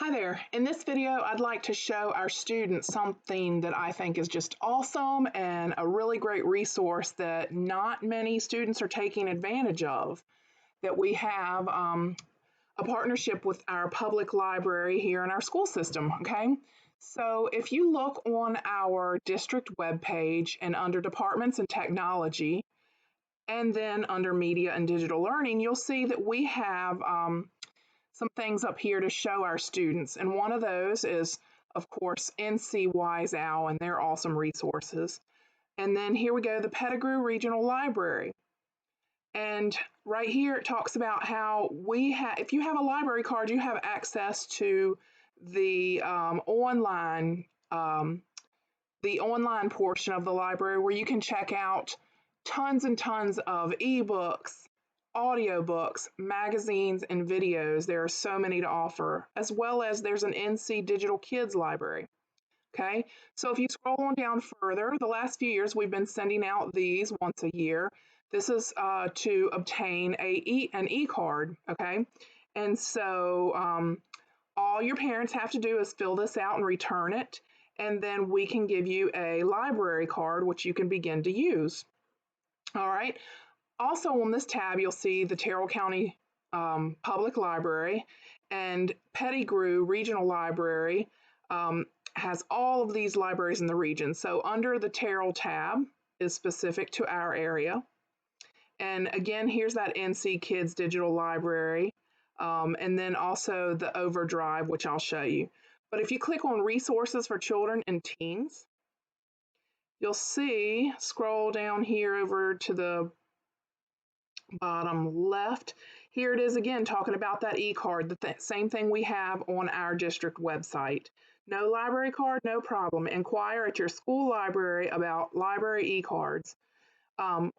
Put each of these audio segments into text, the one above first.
Hi there. In this video, I'd like to show our students something that I think is just awesome and a really great resource that not many students are taking advantage of. That we have a partnership with our public library here in our school system, okay? So if you look on our district webpage and under Departments and Technology, and then under Media and Digital Learning, you'll see that we have some things up here to show our students. And one of those is, of course, NC Wise Owl and their awesome resources. And then here we go, the Pettigrew Regional Library. And right here it talks about how if you have a library card, you have access to the online portion of the library where you can check out tons and tons of ebooks, audiobooks, magazines, and videos. There are so many to offer, as well as there's an NC Digital Kids Library. Okay, so if you scroll on down further, the last few years we've been sending out these once a year. This is to obtain an e-card, okay? And so all your parents have to do is fill this out and return it, and then we can give you a library card which you can begin to use. All right. Also on this tab, you'll see the Terrell County Public Library and Pettigrew Regional Library has all of these libraries in the region. So under the Terrell tab is specific to our area. And again, here's that NC Kids Digital Library. And then also the Overdrive, which I'll show you. But if you click on Resources for Children and Teens, you'll see, scroll down here over to the bottom left. Here it is again, talking about that e-card, the same thing we have on our district website. No library card, no problem. Inquire at your school library about library e-cards.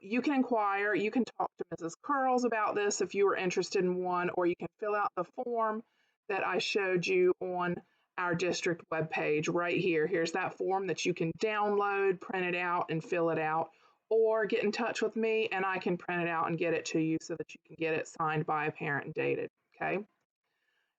You can inquire, you can talk to Mrs. Curls about this if you are interested in one, or you can fill out the form that I showed you on our district webpage right here. Here's that form that you can download, print it out, and fill it out, or get in touch with me and I can print it out and get it to you so that you can get it signed by a parent and dated, okay?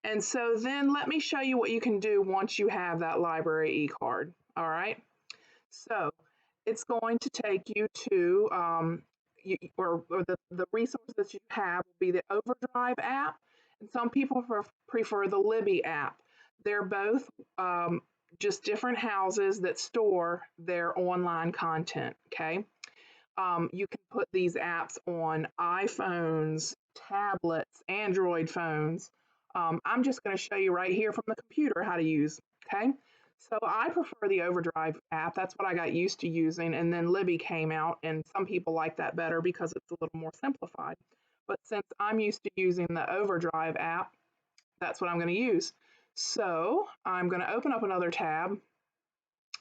And so then let me show you what you can do once you have that library e-card, all right? So it's going to take you to, the resource that you have will be the Overdrive app, and some people prefer the Libby app. They're both just different houses that store their online content, okay? You can put these apps on iPhones, tablets, Android phones. I'm just going to show you right here from the computer how to use, okay? So I prefer the Overdrive app. That's what I got used to using. And then Libby came out, and some people like that better because it's a little more simplified. But since I'm used to using the Overdrive app, that's what I'm going to use. So I'm going to open up another tab,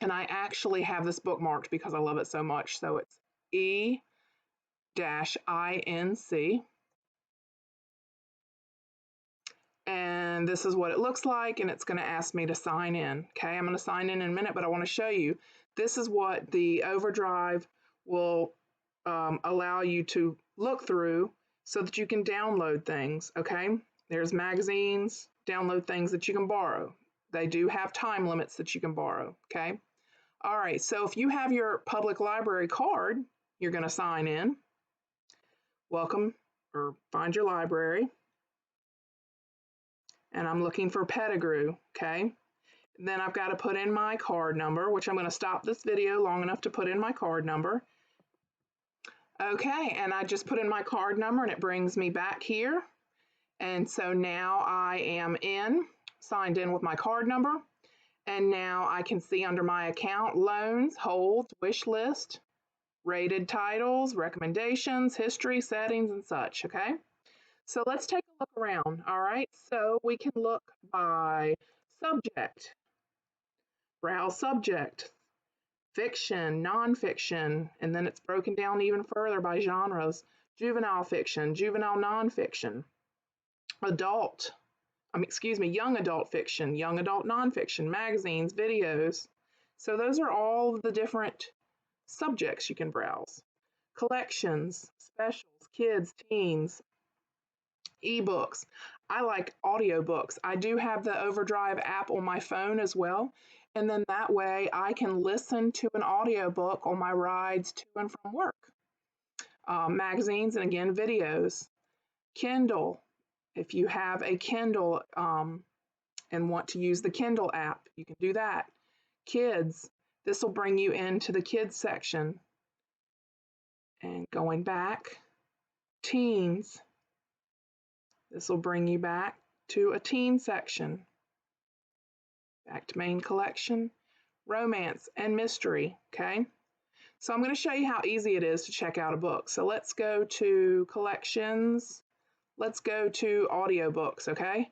and I actually have this bookmarked because I love it so much. So it's E-INC. And this is what it looks like, and it's going to ask me to sign in. Okay, I'm going to sign in a minute, but I want to show you. This is what the Overdrive will allow you to look through so that you can download things. Okay, there's magazines, download things that you can borrow. They do have time limits that you can borrow. Okay, all right, so if you have your public library card, you're going to sign in. Welcome, or find your library. And I'm looking for Pettigrew, okay? Then I've got to put in my card number, which I'm going to stop this video long enough to put in my card number. Okay, and I just put in my card number and it brings me back here. And so now I am signed in with my card number. And now I can see under my account, loans, holds, wish list, rated titles, recommendations, history, settings, and such, okay? So let's take a look around, all right? So we can look by subject, browse subject, fiction, nonfiction, and then it's broken down even further by genres, juvenile fiction, juvenile nonfiction, young adult fiction, young adult nonfiction, magazines, videos. So those are all the different subjects you can browse. Collections, specials, kids, teens, ebooks. I like audiobooks. I do have the Overdrive app on my phone as well. And then that way I can listen to an audiobook on my rides to and from work. Magazines and again, videos. Kindle. If you have a Kindle and want to use the Kindle app, you can do that. Kids. This will bring you into the kids section. And going back, teens. This will bring you back to a teen section. Back to main collection, romance and mystery, okay? So I'm going to show you how easy it is to check out a book. So let's go to collections. Let's go to audiobooks, okay?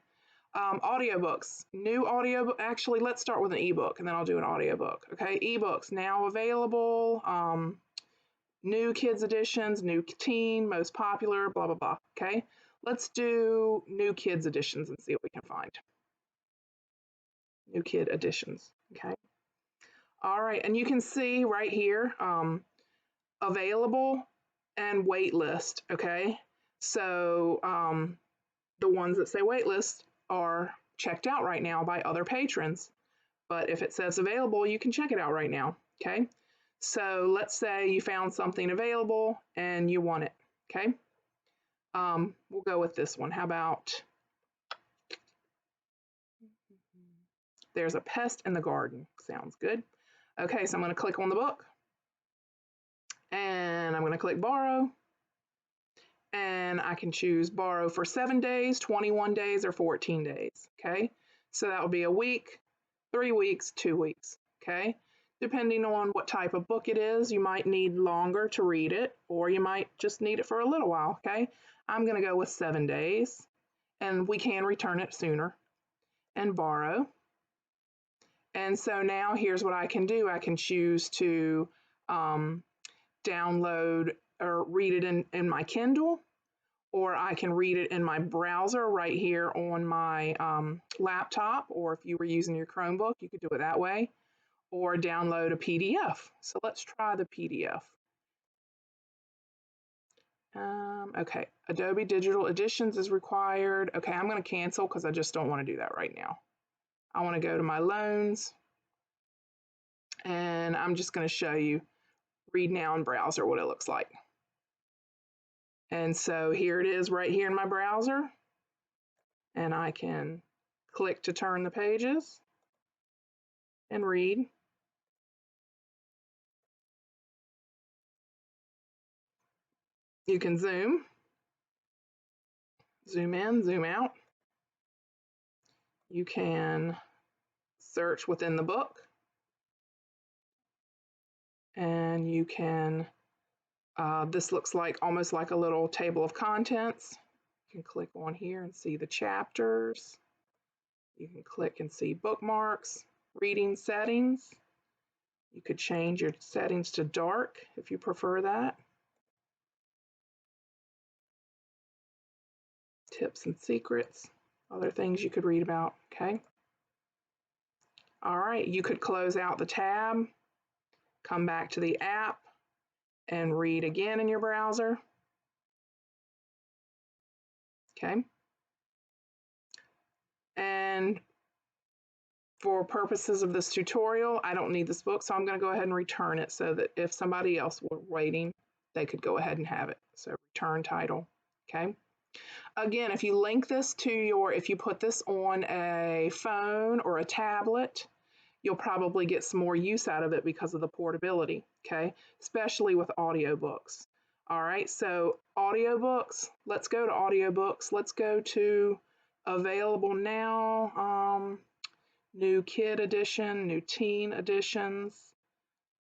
Audiobooks, new audiobook. Actually, let's start with an ebook and then I'll do an audiobook, okay? Ebooks now available. New kids editions, new teen, most popular, blah, blah, blah, okay? Let's do new kids editions and see what we can find. New kid editions, okay? All right, and you can see right here, available and wait list, okay? So the ones that say wait list are checked out right now by other patrons. But if it says available, you can check it out right now, okay? So let's say you found something available and you want it, okay? We'll go with this one. How about, there's a pest in the garden. Sounds good. Okay, so I'm gonna click on the book and I'm gonna click borrow. And I can choose borrow for 7 days, 21 days, or 14 days, okay? So that would be a week, 3 weeks, 2 weeks, okay? Depending on what type of book it is, you might need longer to read it, or you might just need it for a little while, okay? I'm gonna go with 7 days, and we can return it sooner, and borrow. And so now here's what I can do. I can choose to download or read it in my Kindle, or I can read it in my browser right here on my laptop, or if you were using your Chromebook, you could do it that way, or download a PDF. So let's try the PDF. Okay, Adobe Digital Editions is required. Okay, I'm going to cancel because I just don't want to do that right now. I want to go to my loans, and I'm just going to show you read now in browser what it looks like. And so here it is right here in my browser, and I can click to turn the pages and read. You can zoom in, zoom out. You can search within the book, and you can, this looks like almost like a little table of contents. You can click on here and see the chapters. You can click and see bookmarks, reading settings. You could change your settings to dark if you prefer that. Tips and secrets, other things you could read about, okay? All right, you could close out the tab, come back to the app, and read again in your browser, okay? And for purposes of this tutorial, I don't need this book, so I'm going to go ahead and return it so that if somebody else were waiting, they could go ahead and have it. So return title, okay? Again, if you link this to if you put this on a phone or a tablet, you'll probably get some more use out of it because of the portability, okay? Especially with audiobooks. All right, so audiobooks, let's go to audiobooks. Let's go to available now, new kid edition, new teen editions,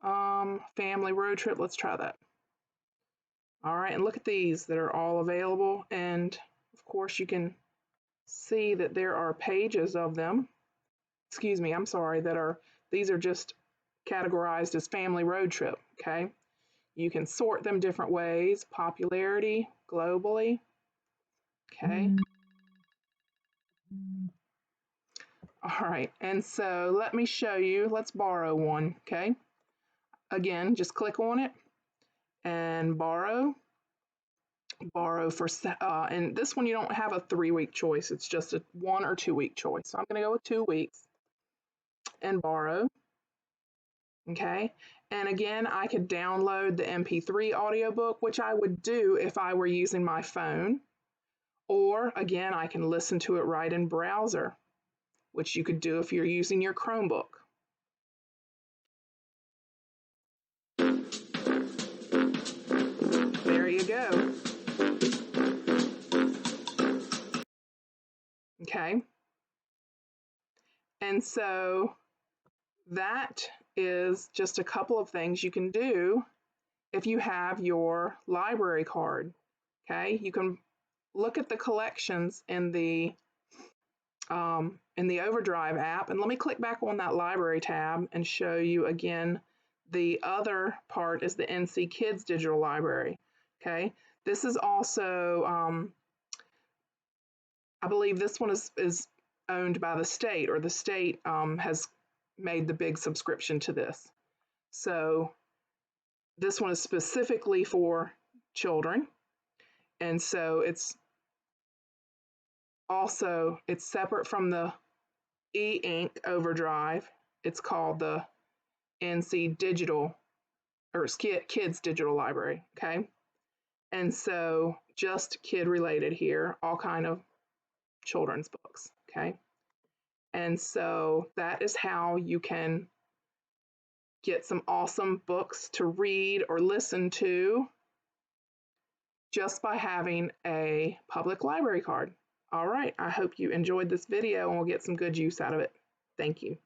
family road trip, let's try that. All right, and look at these that are all available. And of course you can see that there are pages of them. Excuse me, I'm sorry, these are just categorized as family road trip, okay? You can sort them different ways, popularity, globally, okay? All right, and so let me show you, let's borrow one, okay? Again, just click on it and borrow. borrow for, and this one you don't have a 3-week choice. It's just a 1 or 2 week choice. So I'm going to go with 2 weeks and borrow. Okay. And again, I could download the MP3 audiobook, which I would do if I were using my phone. Or again, I can listen to it right in browser, which you could do if you're using your Chromebook. There you go. Okay. And so that is just a couple of things you can do if you have your library card. Okay. You can look at the collections in the Overdrive app. And let me click back on that library tab and show you again. The other part is the NC Kids Digital Library. Okay. This is also, I believe this one is owned by the state, or the state has made the big subscription to this. So this one is specifically for children. And so it's separate from the e-ink Overdrive. It's called the NC Digital, or Kids Digital Library, okay? And so just kid related here, all kind of children's books, okay? And so that is how you can get some awesome books to read or listen to just by having a public library card. All right, I hope you enjoyed this video and will get some good use out of it. Thank you.